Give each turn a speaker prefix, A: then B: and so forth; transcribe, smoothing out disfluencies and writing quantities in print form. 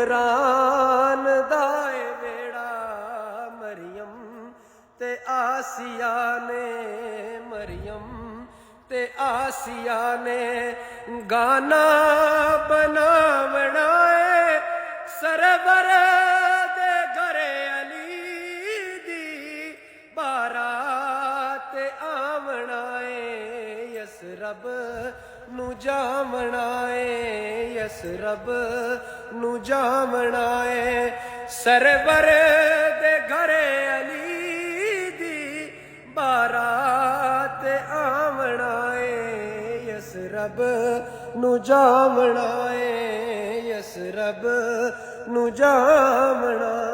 A: इमरान दाए वेड़ा मरियम ते आसिया ने, मरियम ते आसिया ने गाना बनावनाए सरवर दे घरे अली दी बारात आवनाए यसरब नू जावनाए, यसरब नू जावनाए सरवर दे घरे अली दी बारात आवनाए यसरब नू जावनाए, यसरब नू जावनाए।